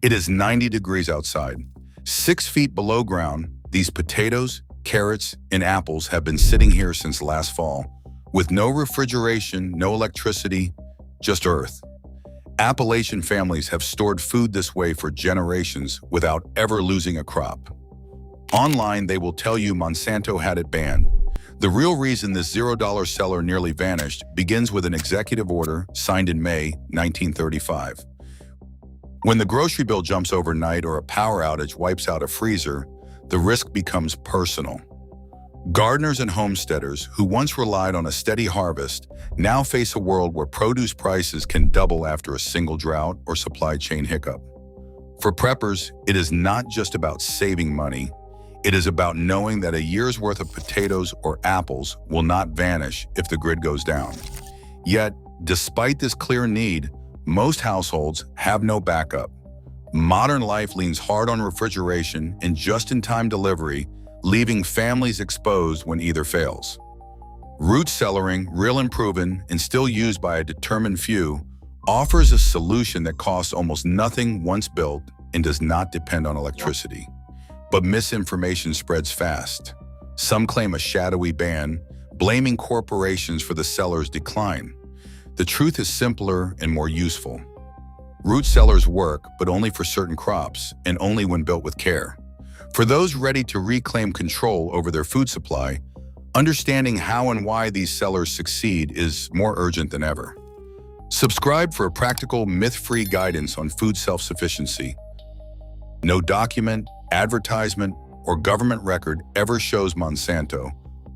It is 90 degrees outside. 6 feet below ground, these potatoes, carrots, and apples have been sitting here since last fall, with no refrigeration, no electricity, just earth. Appalachian families have stored food this way for generations without ever losing a crop. Online, they will tell you Monsanto had it banned. The real reason this $0 cellar nearly vanished begins with an executive order signed in May 1935. When the grocery bill jumps overnight or a power outage wipes out a freezer, the risk becomes personal. Gardeners and homesteaders who once relied on a steady harvest now face a world where produce prices can double after a single drought or supply chain hiccup. For preppers, it is not just about saving money. It is about knowing that a year's worth of potatoes or apples will not vanish if the grid goes down. Yet, despite this clear need, most households have no backup. Modern life leans hard on refrigeration and just-in-time delivery, leaving families exposed when either fails. Root cellaring, real and proven, and still used by a determined few, offers a solution that costs almost nothing once built and does not depend on electricity. But misinformation spreads fast. Some claim a shadowy ban, blaming corporations for the cellar's decline. The truth is simpler and more useful. Root cellars work, but only for certain crops, and only when built with care. For those ready to reclaim control over their food supply, understanding how and why these cellars succeed is more urgent than ever. Subscribe for a practical, myth-free guidance on food self-sufficiency. No document, advertisement, or government record ever shows Monsanto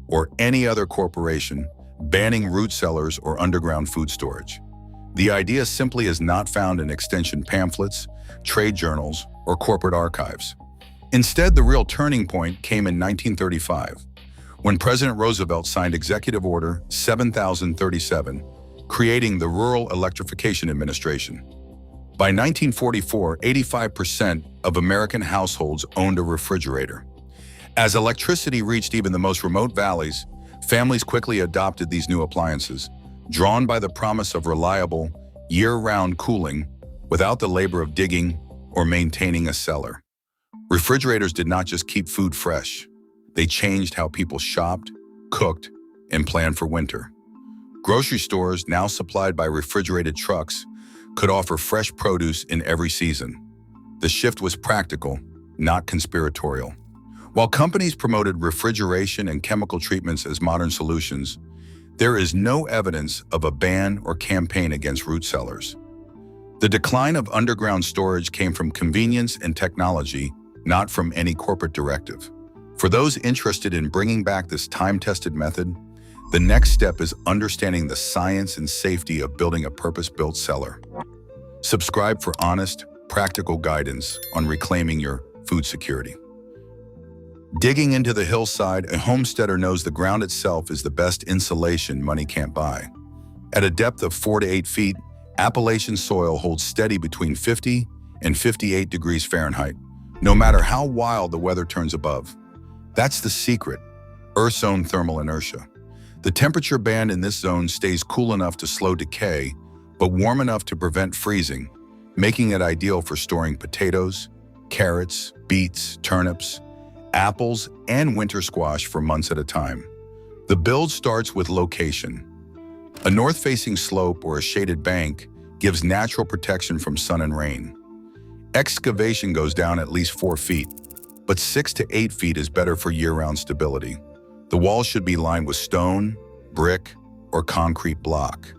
or any other corporation banning root cellars or underground food storage. The idea simply is not found in extension pamphlets, trade journals, or corporate archives. Instead, the real turning point came in 1935, when President Roosevelt signed Executive Order 7037, creating the Rural Electrification Administration. By 1944, 85% of American households owned a refrigerator. As electricity reached even the most remote valleys, families quickly adopted these new appliances, drawn by the promise of reliable, year-round cooling without the labor of digging or maintaining a cellar. Refrigerators did not just keep food fresh. They changed how people shopped, cooked, and planned for winter. Grocery stores, now supplied by refrigerated trucks, could offer fresh produce in every season. The shift was practical, not conspiratorial. While companies promoted refrigeration and chemical treatments as modern solutions, there is no evidence of a ban or campaign against root cellars. The decline of underground storage came from convenience and technology, not from any corporate directive. For those interested in bringing back this time-tested method, the next step is understanding the science and safety of building a purpose-built cellar. Subscribe for honest, practical guidance on reclaiming your food security. Digging into the hillside, a homesteader knows the ground itself is the best insulation money can't buy. At a depth of 4 to 8 feet, Appalachian soil holds steady between 50 and 58 degrees Fahrenheit, no matter how wild the weather turns above. That's the secret, Earth's own thermal inertia. The temperature band in this zone stays cool enough to slow decay, but warm enough to prevent freezing, making it ideal for storing potatoes, carrots, beets, turnips, apples, and winter squash for months at a time. The build starts with location. A north-facing slope or a shaded bank gives natural protection from sun and rain. Excavation goes down at least 4 feet, but 6 to 8 feet is better for year-round stability. The walls should be lined with stone, brick, or concrete block.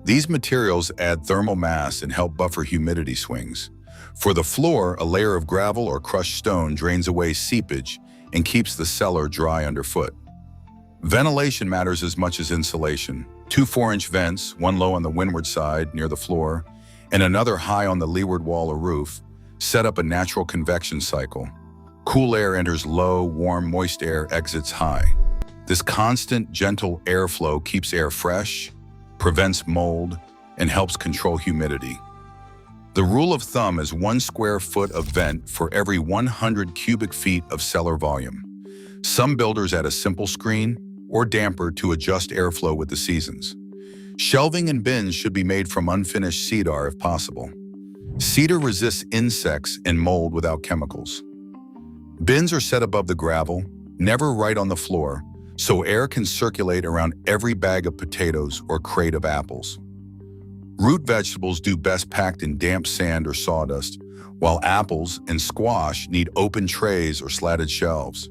These materials add thermal mass and help buffer humidity swings. For the floor, a layer of gravel or crushed stone drains away seepage and keeps the cellar dry underfoot. Ventilation matters as much as insulation. 2 4-inch vents, one low on the windward side near the floor, and another high on the leeward wall or roof, set up a natural convection cycle. Cool air enters low, warm, moist air exits high. This constant, gentle airflow keeps air fresh, prevents mold, and helps control humidity. The rule of thumb is 1 square foot of vent for every 100 cubic feet of cellar volume. Some builders add a simple screen or damper to adjust airflow with the seasons. Shelving and bins should be made from unfinished cedar if possible. Cedar resists insects and mold without chemicals. Bins are set above the gravel, never right on the floor, so air can circulate around every bag of potatoes or crate of apples. Root vegetables do best packed in damp sand or sawdust, while apples and squash need open trays or slatted shelves.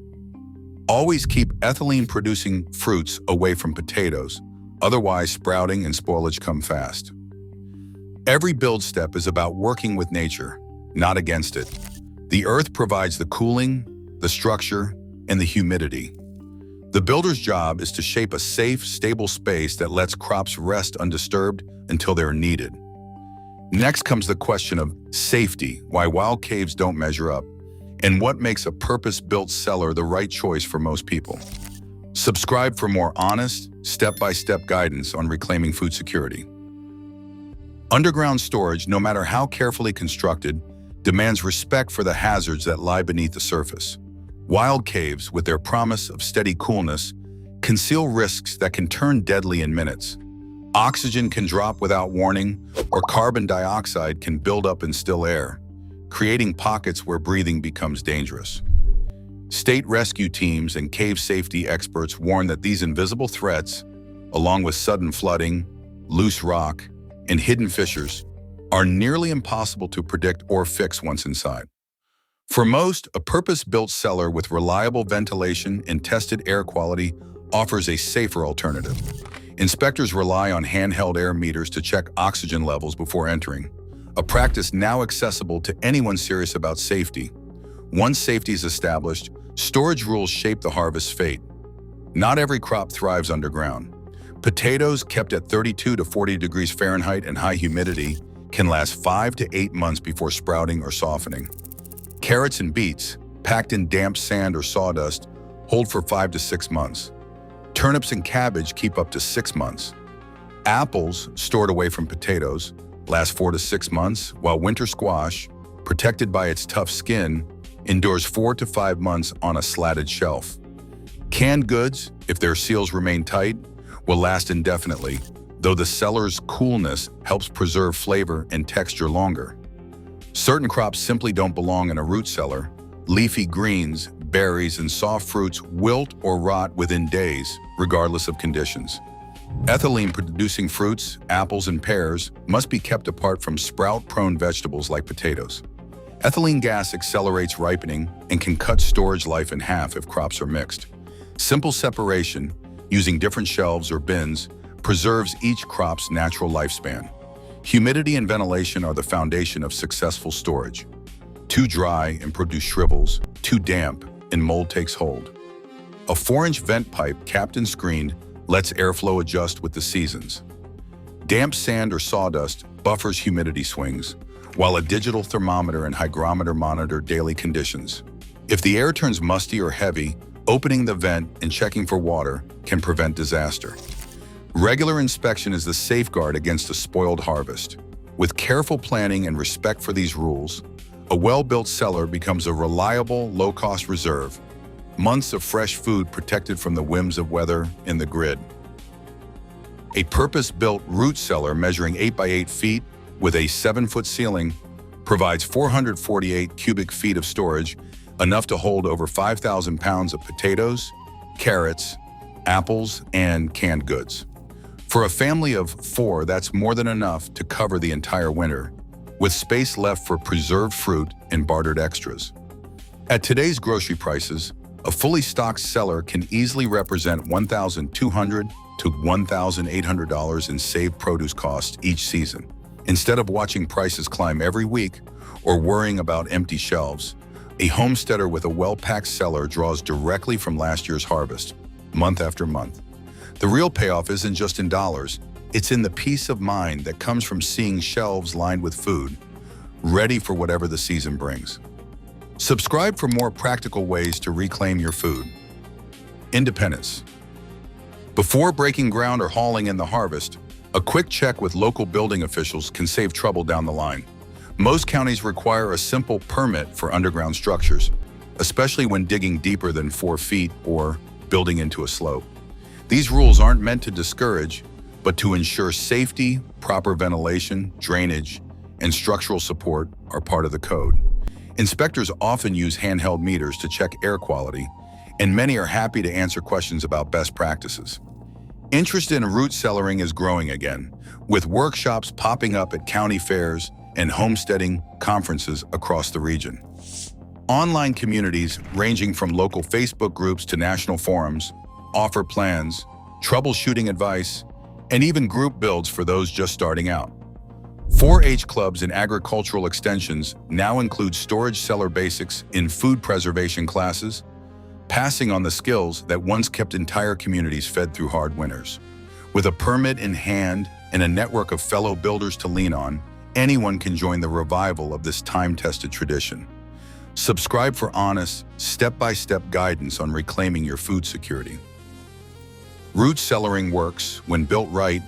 Always keep ethylene-producing fruits away from potatoes, otherwise sprouting and spoilage come fast. Every build step is about working with nature, not against it. The earth provides the cooling, the structure, and the humidity. The builder's job is to shape a safe, stable space that lets crops rest undisturbed until they're needed. Next comes the question of safety, why wild caves don't measure up, and what makes a purpose-built cellar the right choice for most people. Subscribe for more honest, step-by-step guidance on reclaiming food security. Underground storage, no matter how carefully constructed, demands respect for the hazards that lie beneath the surface. Wild caves, with their promise of steady coolness, conceal risks that can turn deadly in minutes. Oxygen can drop without warning, or carbon dioxide can build up in still air, creating pockets where breathing becomes dangerous. State rescue teams and cave safety experts warn that these invisible threats, along with sudden flooding, loose rock, and hidden fissures, are nearly impossible to predict or fix once inside. For most, a purpose-built cellar with reliable ventilation and tested air quality offers a safer alternative. Inspectors rely on handheld air meters to check oxygen levels before entering, a practice now accessible to anyone serious about safety. Once safety is established, storage rules shape the harvest's fate. Not every crop thrives underground. Potatoes kept at 32 to 40 degrees Fahrenheit and high humidity can last 5 to 8 months before sprouting or softening. Carrots and beets, packed in damp sand or sawdust, hold for 5 to 6 months. Turnips and cabbage keep up to 6 months. Apples, stored away from potatoes, last 4 to 6 months, while winter squash, protected by its tough skin, endures 4 to 5 months on a slatted shelf. Canned goods, if their seals remain tight, will last indefinitely, though the cellar's coolness helps preserve flavor and texture longer. Certain crops simply don't belong in a root cellar. Leafy greens, berries, and soft fruits wilt or rot within days, regardless of conditions. Ethylene-producing fruits, apples and pears, must be kept apart from sprout-prone vegetables like potatoes. Ethylene gas accelerates ripening and can cut storage life in half if crops are mixed. Simple separation, using different shelves or bins, preserves each crop's natural lifespan. Humidity and ventilation are the foundation of successful storage. Too dry and produce shrivels, too damp and mold takes hold. A 4-inch vent pipe capped and screened lets airflow adjust with the seasons. Damp sand or sawdust buffers humidity swings, while a digital thermometer and hygrometer monitor daily conditions. If the air turns musty or heavy, opening the vent and checking for water can prevent disaster. Regular inspection is the safeguard against a spoiled harvest. With careful planning and respect for these rules, a well-built cellar becomes a reliable, low-cost reserve, months of fresh food protected from the whims of weather and the grid. A purpose-built root cellar measuring 8 by 8 feet with a 7-foot ceiling provides 448 cubic feet of storage, enough to hold over 5,000 pounds of potatoes, carrots, apples, and canned goods. For a family of 4, that's more than enough to cover the entire winter, with space left for preserved fruit and bartered extras. At today's grocery prices, a fully stocked cellar can easily represent $1,200 to $1,800 in saved produce costs each season. Instead of watching prices climb every week or worrying about empty shelves, a homesteader with a well-packed cellar draws directly from last year's harvest, month after month. The real payoff isn't just in dollars, it's in the peace of mind that comes from seeing shelves lined with food, ready for whatever the season brings. Subscribe for more practical ways to reclaim your food. Independence. Before breaking ground or hauling in the harvest, a quick check with local building officials can save trouble down the line. Most counties require a simple permit for underground structures, especially when digging deeper than 4 feet or building into a slope. These rules aren't meant to discourage, but to ensure safety, proper ventilation, drainage, and structural support are part of the code. Inspectors often use handheld meters to check air quality, and many are happy to answer questions about best practices. Interest in root cellaring is growing again, with workshops popping up at county fairs and homesteading conferences across the region. Online communities, ranging from local Facebook groups to national forums, offer plans, troubleshooting advice, and even group builds for those just starting out. 4-H clubs and agricultural extensions now include storage cellar basics in food preservation classes, passing on the skills that once kept entire communities fed through hard winters. With a permit in hand and a network of fellow builders to lean on, anyone can join the revival of this time-tested tradition. Subscribe for honest, step-by-step guidance on reclaiming your food security. Root cellaring works, when built right,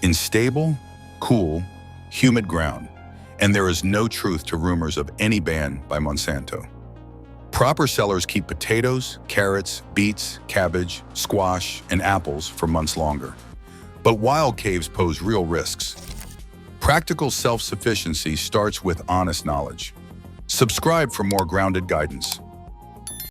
in stable, cool, humid ground, and there is no truth to rumors of any ban by Monsanto. Proper cellars keep potatoes, carrots, beets, cabbage, squash, and apples for months longer. But wild caves pose real risks. Practical self-sufficiency starts with honest knowledge. Subscribe for more grounded guidance.